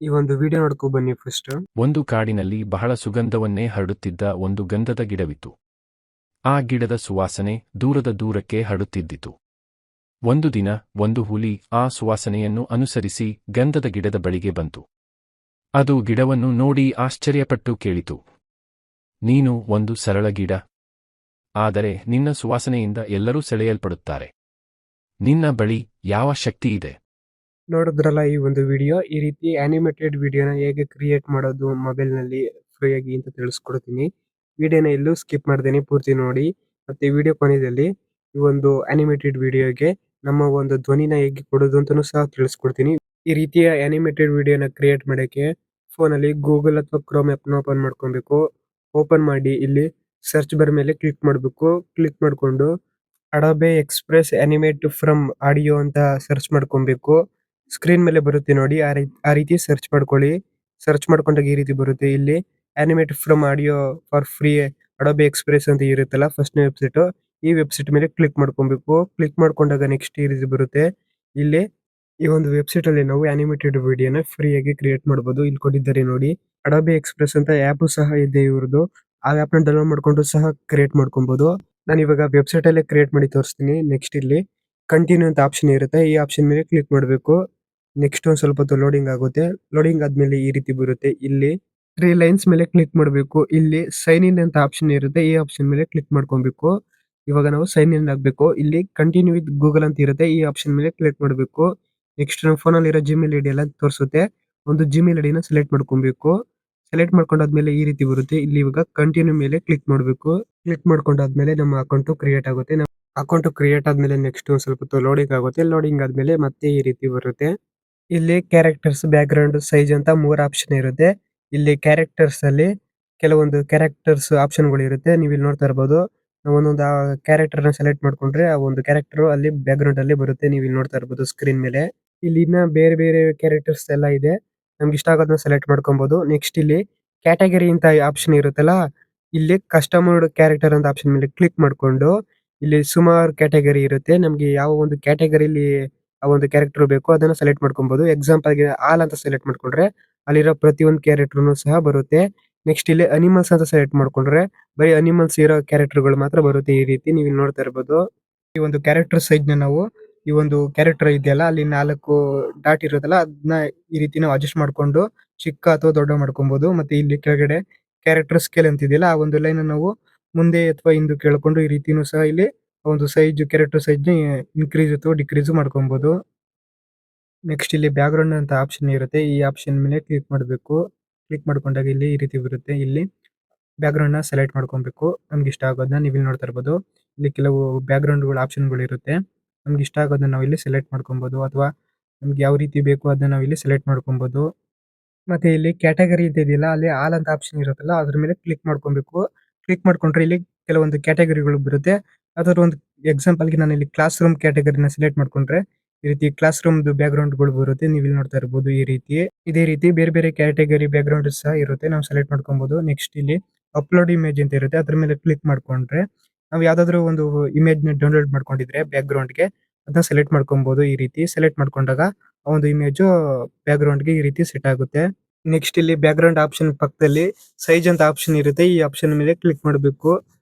ಈ ಒಂದು ವಿಡಿಯೋ ನೋಡ್ಕೊ ಬನ್ನಿ ಫಸ್ಟ್. ಒಂದು ಕಾಡಿನಲ್ಲಿ ಬಹಳ ಸುಗಂಧವನ್ನೇ ಹರಡುತ್ತಿದ್ದ ಒಂದು ಗಂಧದ ಗಿಡವಿತ್ತು. ಆ ಗಿಡದ ಸುವಾಸನೆ ದೂರದ ದೂರಕ್ಕೆ ಹರಡುತ್ತಿದ್ದಿತು. ಒಂದು ದಿನ ಒಂದು ಹುಲಿ ಆ ಸುವಾಸನೆಯನ್ನು ಅನುಸರಿಸಿ ಗಂಧದ ಗಿಡದ ಬಳಿಗೆ ಬಂತು. ಅದು ಗಿಡವನ್ನು ನೋಡಿ ಆಶ್ಚರ್ಯಪಟ್ಟು ಕೇಳಿತು, ನೀನು ಒಂದು ಸರಳ ಗಿಡ, ಆದರೆ ನಿನ್ನ ಸುವಾಸನೆಯಿಂದ ಎಲ್ಲರೂ ಸೆಳೆಯಲ್ಪಡುತ್ತಾರೆ. ನಿನ್ನ ಬಳಿ ಯಾವ ಶಕ್ತಿ ಇದೆ? ನೋಡಿದ್ರಲ್ಲ ಈ ಒಂದು ವಿಡಿಯೋ. ಈ ರೀತಿ ಅನಿಮೇಟೆಡ್ ವಿಡಿಯೋನ ಹೇಗೆ ಕ್ರಿಯೇಟ್ ಮಾಡೋದು ಮೊಬೈಲ್ ನಲ್ಲಿ ಫ್ರೀಯಾಗಿ ಅಂತ ತಿಳಿಸ್ಕೊಡ್ತೀನಿ. ವಿಡಿಯೋನ ಎಲ್ಲೂ ಸ್ಕಿಪ್ ಮಾಡ್ದೇನೆ ಪೂರ್ತಿ ನೋಡಿ. ಮತ್ತೆ ವಿಡಿಯೋ ಕೊನೆಯಲ್ಲಿ ಈ ಒಂದು ಅನಿಮೇಟೆಡ್ ವಿಡಿಯೋಗೆ ನಮ್ಮ ಒಂದು ಧ್ವನಿನ ಹೇಗೆ ಕೊಡೋದು ಅಂತಾನೂ ಸಹ ತಿಳಿಸ್ಕೊಡ್ತೀನಿ. ಈ ರೀತಿಯ ಅನಿಮೇಟೆಡ್ ವಿಡಿಯೋನ ಕ್ರಿಯೇಟ್ ಮಾಡೋಕ್ಕೆ ಫೋನಲ್ಲಿ ಗೂಗಲ್ ಅಥವಾ ಕ್ರೋಮ್ ಆ್ಯಪ್ನ ಓಪನ್ ಮಾಡ್ಕೊಬೇಕು. ಓಪನ್ ಮಾಡಿ ಇಲ್ಲಿ ಸರ್ಚ್ ಬಾರ್ ಮೇಲೆ ಕ್ಲಿಕ್ ಮಾಡಬೇಕು. ಕ್ಲಿಕ್ ಮಾಡಿಕೊಂಡು ಅಡೋಬೆ ಎಕ್ಸ್‌ಪ್ರೆಸ್ ಅನಿಮೇಟ್ ಫ್ರಮ್ ಆಡಿಯೋ ಅಂತ ಸರ್ಚ್ ಮಾಡ್ಕೊಬೇಕು. ಸ್ಕ್ರೀನ್ ಮೇಲೆ ಬರುತ್ತೆ ನೋಡಿ, ಆ ರೀತಿ ಸರ್ಚ್ ಮಾಡ್ಕೊಳ್ಳಿ. ಸರ್ಚ್ ಮಾಡ್ಕೊಂಡಾಗ ಈ ರೀತಿ ಬರುತ್ತೆ. ಇಲ್ಲಿ animate from audio for free ಅಡೋಬೆ express ಅಂತ ಇರುತ್ತಲ್ಲ ಫಸ್ಟ್‌ನೇ ವೆಬ್ಸೈಟ್. ಈ ವೆಬ್ಸೈಟ್ ಮೇಲೆ ಕ್ಲಿಕ್ ಮಾಡ್ಕೊಬೇಕು. ಕ್ಲಿಕ್ ಮಾಡ್ಕೊಂಡಾಗ ನೆಕ್ಸ್ಟ್ ಈ ರೀತಿ ಬರುತ್ತೆ. ಇಲ್ಲಿ ಈ ಒಂದು ವೆಬ್ಸೈಟ್ ಅಲ್ಲಿ ನಾವು ಅನಿಮೇಟೆಡ್ ವಿಡಿಯೋನ ಫ್ರೀಯಾಗಿ ಕ್ರಿಯೇಟ್ ಮಾಡಬಹುದು. ಇಲ್ಲಿ ಕೊಟ್ಟಿದ್ದಾರೆ ನೋಡಿ, ಅಡೋಬೆ ಎಕ್ಸ್‌ಪ್ರೆಸ್ ಅಂತ ಆ್ಯಪ್ ಸಹ ಇದೆ ಇವ್ರದ್ದು. ಆ ಆ್ಯಪ್‌ನ ಡೌನ್ಲೋಡ್ ಮಾಡ್ಕೊಂಡು ಸಹ ಕ್ರಿಯೇಟ್ ಮಾಡ್ಕೊಬಹುದು. ನಾನು ಇವಾಗ ವೆಬ್ಸೈಟ್ ಅಲ್ಲೇ ಕ್ರಿಯೇಟ್ ಮಾಡಿ ತೋರಿಸ್ತೀನಿ. ನೆಕ್ಸ್ಟ್ ಇಲ್ಲಿ ಕಂಟಿನ್ಯೂ ಅಂತ ಆಪ್ಷನ್ ಇರುತ್ತೆ. ಈ ಆಪ್ಷನ್ ಮೇಲೆ ಕ್ಲಿಕ್ ಮಾಡಬೇಕು. ನೆಕ್ಸ್ಟ್ ಒಂದ್ ಸ್ವಲ್ಪ ಹೊತ್ತು ಲೋಡಿಂಗ್ ಆಗುತ್ತೆ. ಲೋಡಿಂಗ್ ಆದ್ಮೇಲೆ ಈ ರೀತಿ ಬರುತ್ತೆ. ಇಲ್ಲಿ 3 ಲೈನ್ಸ್ ಮೇಲೆ ಕ್ಲಿಕ್ ಮಾಡಬೇಕು. ಇಲ್ಲಿ ಸೈನ್ ಇನ್ ಅಂತ ಆಪ್ಷನ್ ಇರುತ್ತೆ. ಈ ಆಪ್ಷನ್ ಮೇಲೆ ಕ್ಲಿಕ್ ಮಾಡ್ಕೊಬೇಕು. ಇವಾಗ ನಾವು ಸೈನ್ ಇನ್ ಆಗ್ಬೇಕು. ಇಲ್ಲಿ ಕಂಟಿನ್ಯೂ ವಿತ್ ಗೂಗಲ್ ಅಂತ ಇರುತ್ತೆ. ಈ ಆಪ್ಷನ್ ಮೇಲೆ ಕ್ಲಿಕ್ ಮಾಡಬೇಕು. ನೆಕ್ಸ್ಟ್ ನಮ್ಮ ಫೋನಲ್ಲಿ ಇರೋ ಜಿಮೇಲ್ ಐಡಿ ಎಲ್ಲ ತೋರಿಸುತ್ತೆ. ಒಂದು ಜಿಮೇಲ್ ಐಡಿನ ಸೆಲೆಕ್ಟ್ ಮಾಡ್ಕೊಬೇಕು. ಸೆಲೆಕ್ಟ್ ಮಾಡ್ಕೊಂಡಾದ್ಮೇಲೆ ಈ ರೀತಿ ಬರುತ್ತೆ. ಇಲ್ಲಿ ಇವಾಗ ಕಂಟಿನ್ಯೂ ಮೇಲೆ ಕ್ಲಿಕ್ ಮಾಡಬೇಕು. ಕ್ಲಿಕ್ ಮಾಡ್ಕೊಂಡಾದ್ಮೇಲೆ ನಮ್ಮ ಅಕೌಂಟ್ ಕ್ರಿಯೇಟ್ ಆಗುತ್ತೆ. ನಮ್ಮ ಅಕೌಂಟ್ ಕ್ರಿಯೇಟ್ ಆದ್ಮೇಲೆ ನೆಕ್ಸ್ಟ್ ಒಂದ್ ಸ್ವಲ್ಪ ಹೊತ್ತು ಲೋಡಿಂಗ್ ಆಗುತ್ತೆ. ಲೋಡಿಂಗ್ ಆದ್ಮೇಲೆ ಮತ್ತೆ ಈ ರೀತಿ ಬರುತ್ತೆ. ಇಲ್ಲಿ ಕ್ಯಾರೆಕ್ಟರ್ಸ್, ಬ್ಯಾಕ್‌ಗ್ರೌಂಡ್, ಸೈಜ್ ಅಂತ 3 ಆಪ್ಷನ್ ಇರುತ್ತೆ. ಇಲ್ಲಿ ಕ್ಯಾರೆಕ್ಟರ್ಸ್ ಅಲ್ಲಿ ಕೆಲವೊಂದು ಕ್ಯಾರೆಕ್ಟರ್ಸ್ ಆಪ್ಷನ್‌ಗಳು ಇರುತ್ತೆ. ನೀವು ಇಲ್ಲಿ ನೋಡ್ತಾ ಇರ್ಬೋದು. ನಾವು ಒಂದೊಂದು ಕ್ಯಾರೆಕ್ಟರ್‌ನ ಸೆಲೆಕ್ಟ್ ಮಾಡ್ಕೊಂಡ್ರೆ ಆ ಒಂದು ಕ್ಯಾರೆಕ್ಟರ್ ಅಲ್ಲಿ ಬ್ಯಾಕ್‌ಗ್ರೌಂಡ್ ಅಲ್ಲಿ ಬರುತ್ತೆ. ನೀವು ಇಲ್ಲಿ ನೋಡ್ತಾ ಇರ್ಬೋದು ಸ್ಕ್ರೀನ್ ಮೇಲೆ. ಇಲ್ಲಿ ಇನ್ನ ಬೇರೆ ಬೇರೆ ಕ್ಯಾರೆಕ್ಟರ್ಸ್ ಎಲ್ಲ ಇದೆ. ನಮ್ಗೆ ಇಷ್ಟ ಆಗೋದನ್ನ ಸೆಲೆಕ್ಟ್ ಮಾಡ್ಕೊಬಹುದು. ನೆಕ್ಸ್ಟ್ ಇಲ್ಲಿ ಕ್ಯಾಟಗರಿ ಅಂತ ಆಪ್ಷನ್ ಇರುತ್ತಲ್ಲ, ಇಲ್ಲಿ ಕಸ್ಟಮರ್ಡ್ ಕ್ಯಾರೆಕ್ಟರ್ ಅಂತ ಆಪ್ಷನ್ ಮೇಲೆ ಕ್ಲಿಕ್ ಮಾಡ್ಕೊಂಡು ಇಲ್ಲಿ ಸುಮಾರು ಕ್ಯಾಟಗರಿ ಇರುತ್ತೆ. ನಮ್ಗೆ ಯಾವ ಒಂದು ಕ್ಯಾಟಗರಿಲಿ ಆ ಒಂದು ಕ್ಯಾರೆಕ್ಟರ್ ಬೇಕು ಅದನ್ನ ಸೆಲೆಕ್ಟ್ ಮಾಡ್ಕೊಬಹುದು. ಎಕ್ಸಾಂಪಲ್‌ಗೆ ಆಲ್ ಅಂತ ಸೆಲೆಕ್ಟ್ ಮಾಡ್ಕೊಂಡ್ರೆ ಅಲ್ಲಿರೋ ಪ್ರತಿಯೊಂದು ಕ್ಯಾರೆಕ್ಟರ್‌ನು ಸಹ ಬರುತ್ತೆ. ನೆಕ್ಸ್ಟ್ ಇಲ್ಲಿ ಅನಿಮಲ್ಸ್ ಅಂತ ಸೆಲೆಕ್ಟ್ ಮಾಡ್ಕೊಂಡ್ರೆ ಬರೀ ಅನಿಮಲ್ಸ್ ಇರೋ ಕ್ಯಾರೆಕ್ಟರ್‌ಗಳು ಮಾತ್ರ ಬರುತ್ತೆ. ಈ ರೀತಿ ನೀವು ಇಲ್ಲಿ ನೋಡ್ತಾ ಇರ್ಬೋದು. ಈ ಒಂದು ಕ್ಯಾರೆಕ್ಟರ್ ಸೈಜ್‌ನ ನಾವು ಈ ಒಂದು ಕ್ಯಾರೆಕ್ಟರ್ ಇದೆಯಲ್ಲ, ಅಲ್ಲಿ 4 ಡಾಟ್ ಇರುತ್ತಲ್ಲ, ಅದನ್ನ ಈ ರೀತಿ ನಾವು ಅಡ್ಜಸ್ಟ್ ಮಾಡ್ಕೊಂಡು ಚಿಕ್ಕ ಅಥವಾ ದೊಡ್ಡ ಮಾಡ್ಕೊಬಹುದು. ಮತ್ತೆ ಇಲ್ಲಿ ಕೆಳಗಡೆ ಕ್ಯಾರೆಕ್ಟರ್ ಸ್ಕೇಲ್ ಅಂತ ಇದೆಯಲ್ಲ, ಆ ಒಂದು ಲೈನ್ ನಾವು ಮುಂದೆ ಅಥವಾ ಹಿಂದಕ್ಕೆ ಎಳ್ಕೊಂಡು ಈ ರೀತಿನೂ ಸಹ ಇಲ್ಲಿ ಒಂದು ಸೈಜ್ ಕ್ಯಾರೆಕ್ಟರ್ ಸೈಜ್‌ನ ಇನ್ಕ್ರೀಸ್ ಅಥವಾ ಡಿಕ್ರೀಸ್ ಮಾಡ್ಕೊಬಹುದು. ನೆಕ್ಸ್ಟ್ ಇಲ್ಲಿ ಬ್ಯಾಕ್‌ಗ್ರೌಂಡ್ ಅಂತ ಆಪ್ಷನ್ ಇರುತ್ತೆ. ಈ ಆಪ್ಷನ್ ಮೇಲೆ ಕ್ಲಿಕ್ ಮಾಡಬೇಕು. ಕ್ಲಿಕ್ ಮಾಡ್ಕೊಂಡಾಗ ಇಲ್ಲಿ ಈ ರೀತಿ ಬರುತ್ತೆ. ಇಲ್ಲಿ ಬ್ಯಾಕ್‌ಗ್ರೌಂಡ್‌ನ ಸೆಲೆಕ್ಟ್ ಮಾಡ್ಕೊಬೇಕು. ನಮ್ಗೆ ಇಷ್ಟ ಆಗೋದನ್ನ ನೀವು ಇಲ್ಲಿ ನೋಡ್ತಾ ಇರ್ಬೋದು. ಇಲ್ಲಿ ಕೆಲವು ಬ್ಯಾಕ್‌ಗ್ರೌಂಡ್‌ಗಳ ಆಪ್ಷನ್‌ಗಳು ಇರುತ್ತೆ. ನಮ್ಗೆ ಇಷ್ಟ ಆಗೋದನ್ನ ನಾವು ಇಲ್ಲಿ ಸೆಲೆಕ್ಟ್ ಮಾಡ್ಕೊಬಹುದು, ಅಥವಾ ನಮ್ಗೆ ಯಾವ ರೀತಿ ಬೇಕು ಅದನ್ನ ನಾವು ಇಲ್ಲಿ ಸೆಲೆಕ್ಟ್ ಮಾಡ್ಕೊಬಹುದು. ಮತ್ತೆ ಇಲ್ಲಿ ಕ್ಯಾಟಗರಿ ಅಂತ ಇದೆಯಲ್ಲ, ಅಲ್ಲಿ ಆಲ್ ಅಂತ ಆಪ್ಷನ್ ಇರುತ್ತಲ್ಲ, ಅದ್ರ ಮೇಲೆ ಕ್ಲಿಕ್ ಮಾಡ್ಕೊಬೇಕು. ಕ್ಲಿಕ್ ಮಾಡ್ಕೊಂಡ್ರೆ ಇಲ್ಲಿ ಕೆಲವೊಂದು ಕ್ಯಾಟಗರಿಗಳು ಬರುತ್ತೆ. ಅದರ ಒಂದು ಎಕ್ಸಾಂಪಲ್‌ಗೆ ನಾನು ಇಲ್ಲಿ ಕ್ಲಾಸ್ ರೂಮ್ ಕ್ಯಾಟಗರಿನ ಸೆಲೆಕ್ಟ್ ಮಾಡ್ಕೊಂಡ್ರೆ ಈ ರೀತಿ ಕ್ಲಾಸ್ ರೂಮ್‌ದು ಬ್ಯಾಕ್‌ಗ್ರೌಂಡ್‌ಗಳು ಬರುತ್ತೆ. ನೀವು ಇಲ್ಲಿ ನೋಡ್ತಾ ಇರ್ಬೋದು ಈ ರೀತಿ. ಇದೇ ರೀತಿ ಬೇರೆ ಬೇರೆ ಕ್ಯಾಟಗರಿ ಬ್ಯಾಕ್‌ಗ್ರೌಂಡ್ ಸಹ ಇರುತ್ತೆ. ನಾವು ಸೆಲೆಕ್ಟ್ ಮಾಡ್ಕೊಬಹುದು. ನೆಕ್ಸ್ಟ್ ಇಲ್ಲಿ ಅಪ್‌ಲೋಡ್ ಇಮೇಜ್ ಅಂತ ಇರುತ್ತೆ. ಅದ್ರ ಮೇಲೆ ಕ್ಲಿಕ್ ಮಾಡ್ಕೊಂಡ್ರೆ ನಾವು ಯಾವ್ದಾದ್ರು ಒಂದು ಇಮೇಜ್‌ನ ಡೌನ್‌ಲೋಡ್ ಮಾಡ್ಕೊಂಡಿದ್ರೆ ಬ್ಯಾಕ್‌ಗ್ರೌಂಡ್‌ಗೆ ಅದನ್ನ ಸೆಲೆಕ್ಟ್ ಮಾಡ್ಕೊಬಹುದು. ಈ ರೀತಿ ಸೆಲೆಕ್ಟ್ ಮಾಡ್ಕೊಂಡಾಗ ಆ ಒಂದು ಇಮೇಜು ಬ್ಯಾಕ್‌ಗ್ರೌಂಡ್‌ಗೆ ಈ ರೀತಿ ಸೆಟ್ ಆಗುತ್ತೆ. ನೆಕ್ಸ್ಟ್ ಇಲ್ಲಿ ಬ್ಯಾಕ್‌ಗ್ರೌಂಡ್ ಆಪ್ಷನ್ ಪಕ್ಕದಲ್ಲಿ ಸೈಜ್ ಅಂತ ಆಪ್ಷನ್ ಇರುತ್ತೆ. ಈ ಆಪ್ಷನ್ ಮೇಲೆ ಕ್ಲಿಕ್ ಮಾಡಬೇಕು.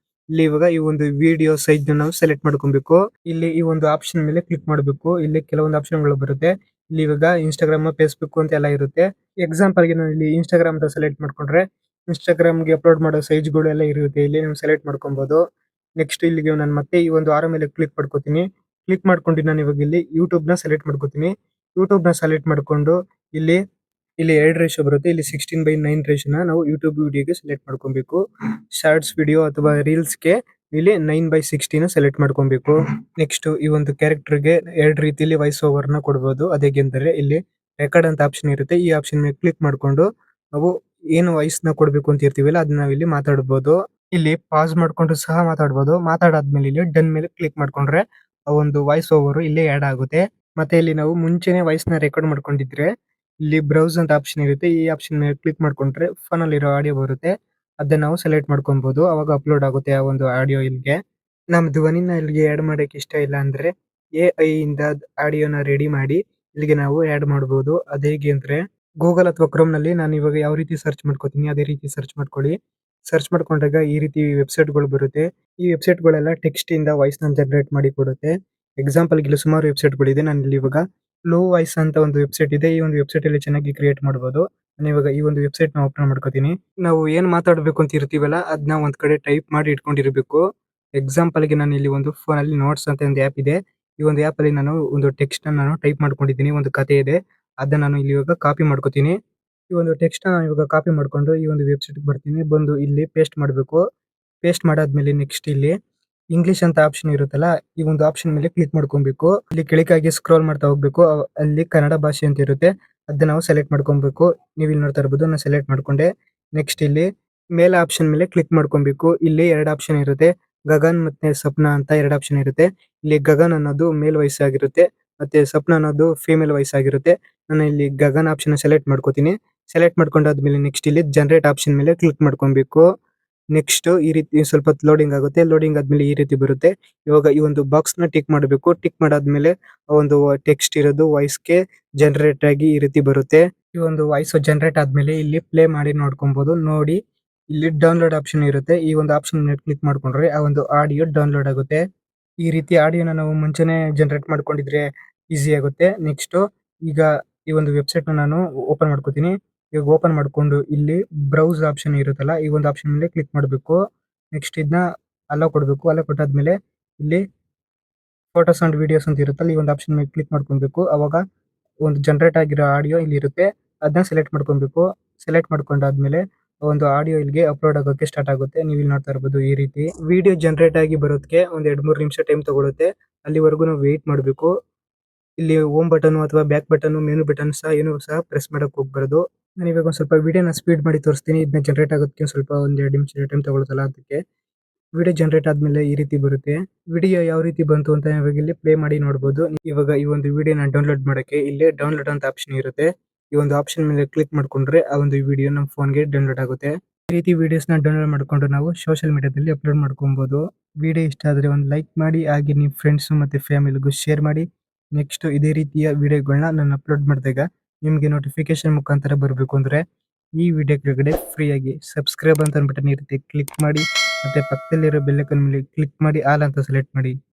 ಇಲ್ಲಿ ಇವಾಗ ಈ ಒಂದು ವಿಡಿಯೋ ಸೈಜ್‌ನ ನಾವು ಸೆಲೆಕ್ಟ್ ಮಾಡ್ಕೊಬೇಕು. ಇಲ್ಲಿ ಈ ಒಂದು ಆಪ್ಷನ್ ಮೇಲೆ ಕ್ಲಿಕ್ ಮಾಡಬೇಕು. ಇಲ್ಲಿ ಕೆಲವೊಂದು ಆಪ್ಷನ್‌ಗಳು ಬರುತ್ತೆ. ಇಲ್ಲಿ ಇವಾಗ ಇನ್‌ಸ್ಟಾಗ್ರಾಮ್, ಫೇಸ್‌ಬುಕ್ ಅಂತ ಎಲ್ಲ ಇರುತ್ತೆ. ಎಕ್ಸಾಂಪಲ್‌ಗೆ ನಾನು ಇಲ್ಲಿ ಇನ್‌ಸ್ಟಾಗ್ರಾಮ್ ಅಂತ ಸೆಲೆಕ್ಟ್ ಮಾಡ್ಕೊಂಡ್ರೆ ಇನ್‌ಸ್ಟಾಗ್ರಾಮ್‌ಗೆ ಅಪ್‌ಲೋಡ್ ಮಾಡೋ ಸೈಜ್‌ಗಳು ಎಲ್ಲ ಇರುತ್ತೆ. ಇಲ್ಲಿ ನೀವು ಸೆಲೆಕ್ಟ್ ಮಾಡ್ಕೊಬಹುದು. ನೆಕ್ಸ್ಟ್ ಇಲ್ಲಿಗೆ ನಾನು ಮತ್ತೆ ಈ ಒಂದು ಆರೋ ಮೇಲೆ ಕ್ಲಿಕ್ ಮಾಡ್ಕೊತೀನಿ. ಕ್ಲಿಕ್ ಮಾಡ್ಕೊಂಡು ನಾನು ಇವಾಗ ಇಲ್ಲಿ ಯೂಟ್ಯೂಬ್‌ನ ಸೆಲೆಕ್ಟ್ ಮಾಡ್ಕೊತೀನಿ. ಯೂಟ್ಯೂಬ್‌ನ ಸೆಲೆಕ್ಟ್ ಮಾಡ್ಕೊಂಡು ಇಲ್ಲಿ ಇಲ್ಲಿ 2 ರೇಷಿಯೋ ಬರುತ್ತೆ. ಇಲ್ಲಿ 16:9 ರೇಷಿಯೋನ ನಾವು ಯೂಟ್ಯೂಬ್ ವಿಡಿಯೋಗೆ ಸೆಲೆಕ್ಟ್ ಮಾಡ್ಕೊಬೇಕು. ಶಾರ್ಟ್ಸ್ ವಿಡಿಯೋ ಅಥವಾ ರೀಲ್ಸ್‌ಗೆ ಇಲ್ಲಿ 9:16 ಸೆಲೆಕ್ಟ್ ಮಾಡ್ಕೊಬೇಕು. ನೆಕ್ಸ್ಟ್ ಈ ಒಂದು ಕ್ಯಾರೆಕ್ಟರ್‌ಗೆ 2 ರೀತಿಯಲ್ಲಿ ವಾಯ್ಸ್ ಓವರ್‌ನ ಕೊಡಬಹುದು. ಅದೇಗೆಂದರೆ ಇಲ್ಲಿ ರೆಕಾರ್ಡ್ ಅಂತ ಆಪ್ಷನ್ ಇರುತ್ತೆ. ಈ ಆಪ್ಷನ್ ಮೇಲೆ ಕ್ಲಿಕ್ ಮಾಡ್ಕೊಂಡು ನಾವು ಏನು ವಾಯ್ಸ್‌ನ ಕೊಡಬೇಕು ಅಂತ ಇರ್ತೀವಲ್ಲ ಅದನ್ನ ನಾವು ಇಲ್ಲಿ ಮಾತಾಡಬಹುದು. ಇಲ್ಲಿ ಪಾಸ್ ಮಾಡ್ಕೊಂಡು ಸಹ ಮಾತಾಡಬಹುದು. ಮಾತಾಡಾದ್ಮೇಲೆ ಇಲ್ಲಿ ಡನ್ ಮೇಲೆ ಕ್ಲಿಕ್ ಮಾಡ್ಕೊಂಡ್ರೆ ಆ ಒಂದು ವಾಯ್ಸ್ ಓವರ್ ಇಲ್ಲಿ ಆಡ್ ಆಗುತ್ತೆ. ಮತ್ತೆ ಇಲ್ಲಿ ನಾವು ಮುಂಚೆನೆ ವಾಯ್ಸ್‌ನ ರೆಕಾರ್ಡ್ ಮಾಡ್ಕೊಂಡಿದ್ರೆ ಇಲ್ಲಿ ಬ್ರೌಸ್ ಅಂತ ಆಪ್ಷನ್ ಇರುತ್ತೆ. ಈ ಆಪ್ಷನ್ ಮೇಲೆ ಕ್ಲಿಕ್ ಮಾಡ್ಕೊಂಡ್ರೆ ಫೋನಲ್ಲಿರೋ ಆಡಿಯೋ ಬರುತ್ತೆ. ಅದನ್ನ ನಾವು ಸೆಲೆಕ್ಟ್ ಮಾಡ್ಕೊಬಹುದು. ಅವಾಗ ಅಪ್‌ಲೋಡ್ ಆಗುತ್ತೆ ಆ ಒಂದು ಆಡಿಯೋ ಇಲ್ಲಿಗೆ. ನಮ್ಮ ಧ್ವನಿನ ಇಲ್ಲಿಗೆ ಆಡ್ ಮಾಡಕ್ಕೆ ಇಷ್ಟ ಇಲ್ಲ ಅಂದ್ರೆ ಎಐ ಇಂದ ಆಡಿಯೋನ ರೆಡಿ ಮಾಡಿ ಇಲ್ಲಿಗೆ ನಾವು ಆಡ್ ಮಾಡಬಹುದು. ಅದೇಗೆ ಅಂದ್ರೆ ಗೂಗಲ್ ಅಥವಾ ಕ್ರೋಮ್‌ನಲ್ಲಿ ನಾನು ಇವಾಗ ಯಾವ ರೀತಿ ಸರ್ಚ್ ಮಾಡ್ಕೋತೀನಿ ಅದೇ ರೀತಿ ಸರ್ಚ್ ಮಾಡ್ಕೊಳ್ಳಿ. ಸರ್ಚ್ ಮಾಡ್ಕೊಂಡಾಗ ಈ ರೀತಿ ವೆಬ್‌ಸೈಟ್‌ಗಳು ಬರುತ್ತೆ. ಈ ವೆಬ್‌ಸೈಟ್‌ಗಳೆಲ್ಲ ಟೆಕ್ಸ್ಟಿಂದ ವಾಯ್ಸ್‌ನ ಜನರೇಟ್ ಮಾಡಿ ಕೊಡುತ್ತೆ. ಎಕ್ಸಾಂಪಲ್‌ಗೆ ಇಲ್ಲಿ ಸುಮಾರು ವೆಬ್‌ಸೈಟ್‌ಗಳಿದೆ. ನಾನಿಲ್ಲಿ ಇವಾಗ ಫ್ಲೋ ವಾಯ್ಸ್ ಅಂತ ಒಂದು ವೆಬ್‌ಸೈಟ್ ಇದೆ. ಈ ಒಂದು ವೆಬ್‌ಸೈಟಲ್ಲಿ ಚೆನ್ನಾಗಿ ಕ್ರಿಯೇಟ್ ಮಾಡ್ಬೋದು. ನಾನಿವಾಗ ಈ ಒಂದು ವೆಬ್‌ಸೈಟ್‌ನ ಓಪನ್ ಮಾಡ್ಕೋತೀನಿ. ನಾವು ಏನ್ ಮಾತಾಡ್ಬೇಕು ಅಂತ ಇರ್ತೀವಲ್ಲ ಅದನ್ನ ಒಂದ್ ಕಡೆ ಟೈಪ್ ಮಾಡಿ ಇಟ್ಕೊಂಡಿರ್ಬೇಕು. ಎಕ್ಸಾಂಪಲ್‌ಗೆ ನಾನಿಲ್ಲಿ ಒಂದು ಫೋನಲ್ಲಿ ನೋಟ್ಸ್ ಅಂತ ಒಂದು ಆ್ಯಪ್ ಇದೆ. ಈ ಒಂದು ಆ್ಯಪಲ್ಲಿ ನಾನು ಒಂದು ಟೆಕ್ಸ್ಟ್‌ನ ನಾನು ಟೈಪ್ ಮಾಡ್ಕೊಂಡಿದ್ದೀನಿ. ಒಂದು ಕಥೆ ಇದೆ. ಅದನ್ನ ನಾನು ಇಲ್ಲಿ ಇವಾಗ ಕಾಪಿ ಮಾಡ್ಕೋತೀನಿ. ಈ ಒಂದು ಟೆಕ್ಸ್ಟ್‌ನ ನಾನು ಇವಾಗ ಕಾಪಿ ಮಾಡ್ಕೊಂಡು ಈ ಒಂದು ವೆಬ್‌ಸೈಟ್‌ಗೆ ಬರ್ತೀನಿ. ಬಂದು ಇಲ್ಲಿ ಪೇಸ್ಟ್ ಮಾಡ್ಬೇಕು. ಪೇಸ್ಟ್ ಮಾಡಾದ್ಮೇಲೆ ನೆಕ್ಸ್ಟ್ ಇಲ್ಲಿ ಇಂಗ್ಲಿಷ್ ಅಂತ ಆಪ್ಷನ್ ಇರುತ್ತಲ್ಲ, ಈ ಒಂದು ಆಪ್ಷನ್ ಮೇಲೆ ಕ್ಲಿಕ್ ಮಾಡ್ಕೊಬೇಕು. ಇಲ್ಲಿ ಕೆಳಗಾಗಿ ಸ್ಕ್ರೋಲ್ ಮಾಡ್ತಾ ಹೋಗ್ಬೇಕು. ಅಲ್ಲಿ ಕನ್ನಡ ಭಾಷೆ ಅಂತ ಇರುತ್ತೆ. ಅದನ್ನ ನಾವು ಸೆಲೆಕ್ಟ್ ಮಾಡ್ಕೊಬೇಕು. ನೀವು ಇಲ್ಲಿ ನೋಡ್ತಾ ಇರ್ಬೋದು ನಾನು ಸೆಲೆಕ್ಟ್ ಮಾಡ್ಕೊಂಡೆ. ನೆಕ್ಸ್ಟ್ ಇಲ್ಲಿ ಮೇಲ್ ಆಪ್ಷನ್ ಮೇಲೆ ಕ್ಲಿಕ್ ಮಾಡ್ಕೊಬೇಕು. ಇಲ್ಲಿ 2 ಆಪ್ಷನ್ ಇರುತ್ತೆ. ಗಗನ್ ಮತ್ತೆ ಸಪ್ನಾ ಅಂತ 2 ಆಪ್ಷನ್ ಇರುತ್ತೆ. ಇಲ್ಲಿ ಗಗನ್ ಅನ್ನೋದು ಮೇಲ್ ವಾಯ್ಸ್ ಆಗಿರುತ್ತೆ. ಮತ್ತೆ ಸಪ್ನಾ ಅನ್ನೋದು ಫೀಮೇಲ್ ವಾಯ್ಸ್ ಆಗಿರುತ್ತೆ. ನಾನು ಇಲ್ಲಿ ಗಗನ್ ಆಪ್ಷನ್ ಸೆಲೆಕ್ಟ್ ಮಾಡ್ಕೋತೀನಿ. ಸೆಲೆಕ್ಟ್ ಮಾಡ್ಕೊಂಡಾದ್ಮೇಲೆ ನೆಕ್ಸ್ಟ್ ಇಲ್ಲಿ ಜನರೇಟ್ ಆಪ್ಷನ್ ಮೇಲೆ ಕ್ಲಿಕ್ ಮಾಡ್ಕೊಬೇಕು. ನೆಕ್ಸ್ಟ್ ಈ ರೀತಿ ಸ್ವಲ್ಪ ಹೊತ್ತು ಲೋಡಿಂಗ್ ಆಗುತ್ತೆ. ಲೋಡಿಂಗ್ ಆದ್ಮೇಲೆ ಈ ರೀತಿ ಬರುತ್ತೆ. ಇವಾಗ ಈ ಒಂದು ಬಾಕ್ಸ್‌ನ ಟಿಕ್ ಮಾಡಬೇಕು. ಟಿಕ್ ಮಾಡಾದ್ಮೇಲೆ ಆ ಒಂದು ಟೆಕ್ಸ್ಟ್ ಇರೋದು ವಾಯ್ಸ್‌ಗೆ ಜನರೇಟ್ ಆಗಿ ಈ ರೀತಿ ಬರುತ್ತೆ. ಈ ಒಂದು ವಾಯ್ಸ್ ಜನರೇಟ್ ಆದ್ಮೇಲೆ ಇಲ್ಲಿ ಪ್ಲೇ ಮಾಡಿ ನೋಡ್ಕೊಬಹುದು. ನೋಡಿ ಇಲ್ಲಿ ಡೌನ್‌ಲೋಡ್ ಆಪ್ಷನ್ ಇರುತ್ತೆ. ಈ ಒಂದು ಆಪ್ಷನ್ ಮೇಲೆ ಕ್ಲಿಕ್ ಮಾಡ್ಕೊಂಡ್ರೆ ಆ ಒಂದು ಆಡಿಯೋ ಡೌನ್‌ಲೋಡ್ ಆಗುತ್ತೆ. ಈ ರೀತಿ ಆಡಿಯೋನ ನಾವು ಮುಂಚೆನೆ ಜನರೇಟ್ ಮಾಡ್ಕೊಂಡಿದ್ರೆ ಈಸಿ ಆಗುತ್ತೆ. ನೆಕ್ಸ್ಟ್ ಈಗ ಈ ಒಂದು ವೆಬ್‌ಸೈಟ್‌ನ ನಾನು ಓಪನ್ ಮಾಡ್ಕೋತೀನಿ. ಇವಾಗ ಓಪನ್ ಮಾಡ್ಕೊಂಡು ಇಲ್ಲಿ ಬ್ರೌಸ್ ಆಪ್ಷನ್ ಇರುತ್ತಲ್ಲ, ಈ ಒಂದು ಆಪ್ಷನ್ ಮೇಲೆ ಕ್ಲಿಕ್ ಮಾಡಬೇಕು. ನೆಕ್ಸ್ಟ್ ಇದನ್ನ ಅಲೋ ಕೊಡಬೇಕು. ಅಲೋ ಕೊಟ್ಟಾದ್ಮೇಲೆ ಇಲ್ಲಿ ಫೋಟೋಸ್ ಅಂಡ್ ವಿಡಿಯೋಸ್ ಅಂತ ಇರುತ್ತಲ್ಲ, ಈ ಒಂದು ಆಪ್ಷನ್ ಮೇಲೆ ಕ್ಲಿಕ್ ಮಾಡ್ಕೊಬೇಕು. ಅವಾಗ ಒಂದು ಜನರೇಟ್ ಆಗಿರೋ ಆಡಿಯೋ ಇಲ್ಲಿ ಇರುತ್ತೆ. ಅದನ್ನ ಸೆಲೆಕ್ಟ್ ಮಾಡ್ಕೊಬೇಕು. ಸೆಲೆಕ್ಟ್ ಮಾಡ್ಕೊಂಡಾದ್ಮೇಲೆ ಒಂದು ಆಡಿಯೋ ಇಲ್ಲಿಗೆ ಅಪ್ಲೋಡ್ ಆಗೋಕೆ ಸ್ಟಾರ್ಟ್ ಆಗುತ್ತೆ. ನೀವು ಇಲ್ಲಿ ನೋಡ್ತಾ ಇರ್ಬೋದು ಈ ರೀತಿ. ವಿಡಿಯೋ ಜನರೇಟ್ ಆಗಿ ಬರೋದಕ್ಕೆ ಒಂದು 2-3 ನಿಮಿಷ ಟೈಮ್ ತಗೊಳುತ್ತೆ. ಅಲ್ಲಿವರೆಗೂ ನಾವು ವೇಟ್ ಮಾಡಬೇಕು. ಇಲ್ಲಿ ಹೋಮ್ ಬಟನ್ ಅಥವಾ ಬ್ಯಾಕ್ ಬಟನ್, ಮೆನು ಬಟನ್ ಏನು ಸಹ ಪ್ರೆಸ್ ಮಾಡಕ್ ಹೋಗ್ಬಾರ್ದು. ನಾನು ಇವಾಗ ಒಂದ್ ಸ್ವಲ್ಪ ವಿಡಿಯೋನ ಸ್ಪೀಡ್ ಮಾಡಿ ತೋರಿಸ್ತೀನಿ. ಇದನ್ನ ಜನರೇಟ್ ಆಗೋದಕ್ಕೆ ಸ್ವಲ್ಪ ಒಂದ್ 2 ನಿಮಿಷ ಟೈಮ್ ತಗೊಳುತ್ತಲ್ಲ ಅದಕ್ಕೆ. ವಿಡಿಯೋ ಜನರೇಟ್ ಆದ್ಮೇಲೆ ಈ ರೀತಿ ಬರುತ್ತೆ. ವಿಡಿಯೋ ಯಾವ ರೀತಿ ಬಂತು ಅಂತ ಇವಾಗ ಇಲ್ಲಿ ಪ್ಲೇ ಮಾಡಿ ನೋಡ್ಬೋದು. ಇವಾಗ ಈ ಒಂದು ವಿಡಿಯೋನ ಡೌನ್ಲೋಡ್ ಮಾಡಕ್ಕೆ ಇಲ್ಲಿ ಡೌನ್ಲೋಡ್ ಅಂತ ಆಪ್ಷನ್ ಇರುತ್ತೆ. ಈ ಒಂದು ಆಪ್ಷನ್ ಮೇಲೆ ಕ್ಲಿಕ್ ಮಾಡ್ಕೊಂಡ್ರೆ ಆ ಒಂದು ವಿಡಿಯೋ ನಮ್ಮ ಫೋನ್‌ಗೆ ಡೌನ್ಲೋಡ್ ಆಗುತ್ತೆ. ಈ ರೀತಿ ವಿಡಿಯೋಸ್‌ನ ಡೌನ್ಲೋಡ್ ಮಾಡ್ಕೊಂಡು ನಾವು ಸೋಷಿಯಲ್ ಮೀಡಿಯಾದಲ್ಲಿ ಅಪ್ಲೋಡ್ ಮಾಡ್ಕೊಬಹುದು. ವಿಡಿಯೋ ಇಷ್ಟ ಆದ್ರೆ ಒಂದು ಲೈಕ್ ಮಾಡಿ, ಹಾಗೆ ನಿಮ್ಮ ಫ್ರೆಂಡ್ಸ್ ಮತ್ತೆ ಫ್ಯಾಮಿಲಿಗೂ ಶೇರ್ ಮಾಡಿ. ನೆಕ್ಸ್ಟ್ ಇದೇ ರೀತಿಯ ವಿಡಿಯೋಗಳನ್ನ ನಾನು ಅಪ್ಲೋಡ್ ಮಾಡಿದಾಗ ನಿಮ್ಗೆ ನೋಟಿಫಿಕೇಶನ್ ಮುಖಾಂತರ ಬರಬೇಕು ಅಂದ್ರೆ ಈ ವಿಡಿಯೋ ಕೆಳಗಡೆ ಫ್ರೀಯಾಗಿ ಸಬ್ಸ್ಕ್ರೈಬ್ ಅಂತ ಬಟನ್ ಇರುತ್ತೆ, ಕ್ಲಿಕ್ ಮಾಡಿ. ಮತ್ತೆ ಪಕ್ಕದಲ್ಲಿರೋ ಬೆಲ್ ಐಕಾನ್ ಮೇಲೆ ಕ್ಲಿಕ್ ಮಾಡಿ ಆಲ್ ಅಂತ ಸೆಲೆಕ್ಟ್ ಮಾಡಿ.